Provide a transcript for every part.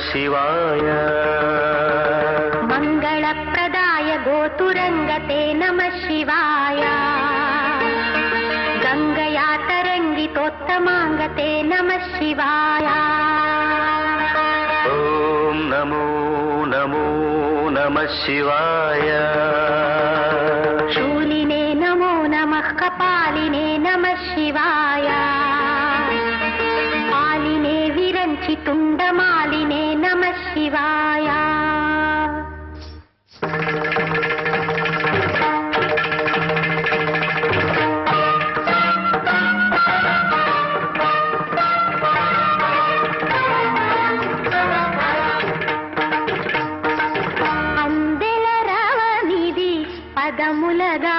शिवाय मंगलप्रदाय गोतुरंगते नमः शिवाय गंगया तरंगितोत्तमांगते नमः शिवाय ओम नमो नमो नमः शिवाय शूलिने नमो नमः कपालिने नमः शिवाय मालिने विरंचि तुंडमालिने नमः शिवाय अंदेल रवनिधि पदमुलगा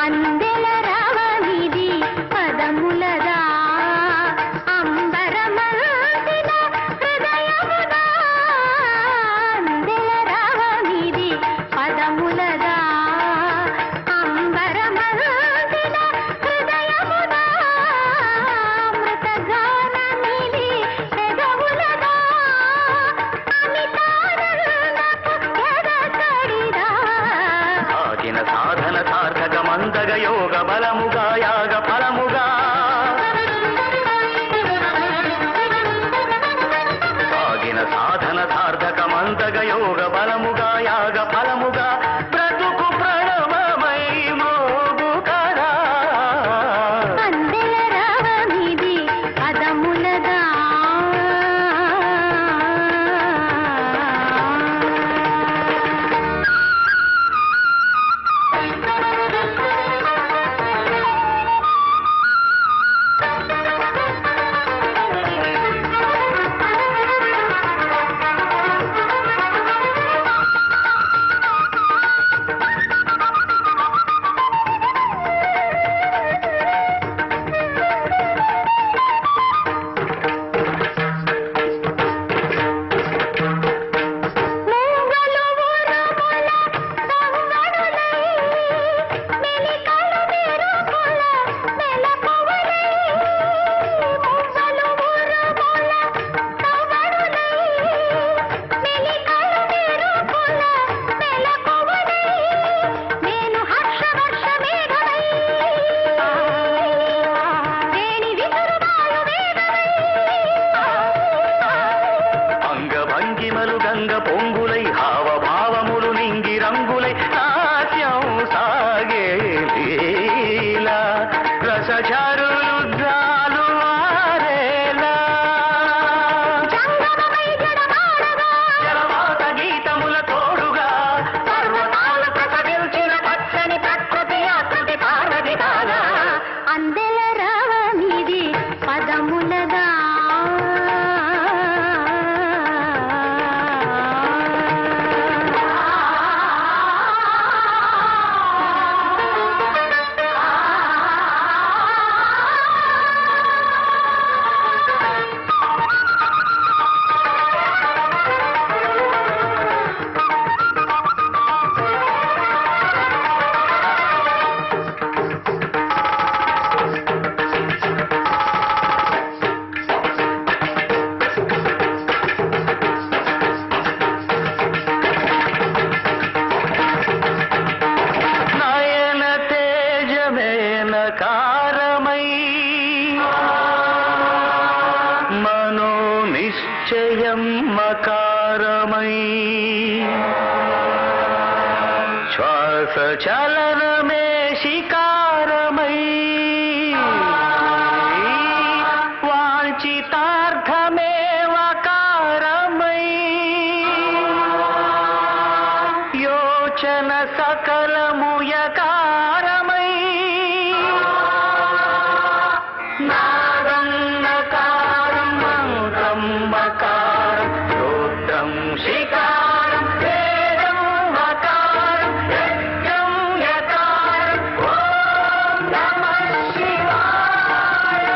अंदेल रवनिधि पदमुलगा अंबरमल्दिन हृदयमुना अंदेल रवनिधि पदमुलगा अंबरमल्दिन हृदयमुना अमृतगाननिधि పెదవులగా అమితానందపు ఎదకడిదా ఆగిన సాధన సార్థక మందగ యోగ బలముగా యాగ ఫలముగా ఆగిన సాధన సార్థక మందగ యోగ బలముగా యాగ ఫలముగా బ్రతుకు ప్రణవమై మోగు కదా అందెల రవనిధి పదములగా మూగలు ఊరుముల సంగడులై మెలికలు మెరుపుల మెలకువలై మూగలు ఊరుముల సంగడులై మెలికలు మెరుపుల మెలకువలై నేను హర్షవర్ష మేఘమై వేణి విసురువాయు వేగమై అంగభంగిమలు గంగ పొంగులై హావభావములు నింగి రంగులై నాట్యం సాగే లీలా రసచారులుద్రాలు ఆరేలా జంగమమై జడమాడగా జలవాత గీతముల తోడుగా పర్వతాలు ప్రసవించిన పచ్చని ప్రకృతి ఆకృతి పార్వతి కాగా అందెల రవనిధి పదములగా నయన తేజమేన కారమై మనో నిశ్చయం మకారమై శ్వాస చలనమే శికారమై వాంఛితార్థమే వకారమై యోచన సకలముయకారమై నాదం నకారం మంత్రం మకారం స్తోత్రం శికారం వేదం మకారం యజ్ఞం యకారం ఓం నమః శివాయ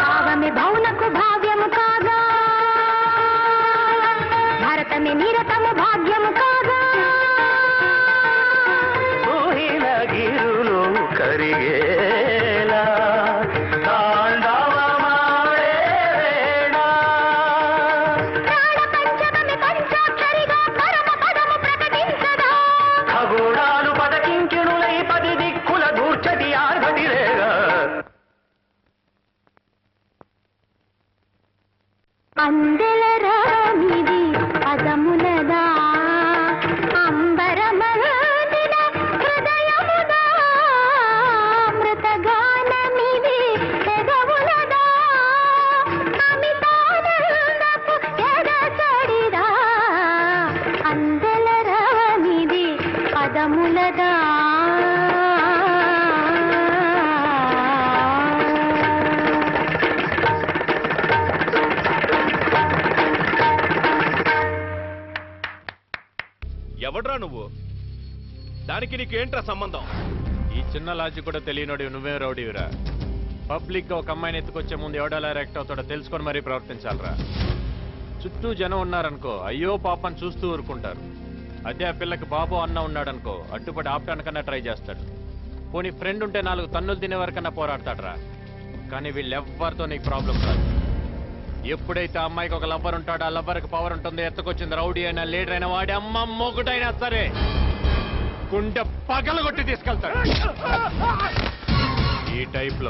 భావమే భౌనకు భావ్యము కాగా భరతమే నిరతము భాగ్యము కాగా ఊహి పాదములదా ఎవడ్రా నువ్వు? దానికి నీకేంట్రా సంబంధం? ఈ చిన్న లాజిక్ కూడా తెలియనోడి నువ్వే రౌడీవిరా. పబ్లిక్ గా ఒక అమ్మాయిని ఎత్తుకొచ్చే ముందు ఎవడలా రియాక్ట్ అవుతాడో తెలుసుకొని మరీ ప్రవర్తించాలరా. చుట్టూ జనం ఉన్నారనుకో అయ్యో పాపని చూస్తూ ఊరుకుంటారు. అదే ఆ పిల్లకి బాబు అన్న ఉన్నాడనుకో అడ్డుపడి ఆపటానికన్నా ట్రై చేస్తాడు. పోనీ ఫ్రెండ్ ఉంటే 4 తన్నులు తినే వరకన్నా పోరాడతాడరా. కానీ వీళ్ళెవ్వరితో నీకు ప్రాబ్లం కాదు. ఎప్పుడైతే ఆ అమ్మాయికి ఒక లవ్వర్ ఉంటాడో ఆ లవ్వర్కి పవర్ ఉంటుంది. ఎత్తుకొచ్చింది రౌడీ అయినా లీడర్ అయినా వాడి అమ్మ మొగుడైనా సరే గుండె పగలగొట్టి తీసుకెళ్తాడు. ఈ టైప్ లో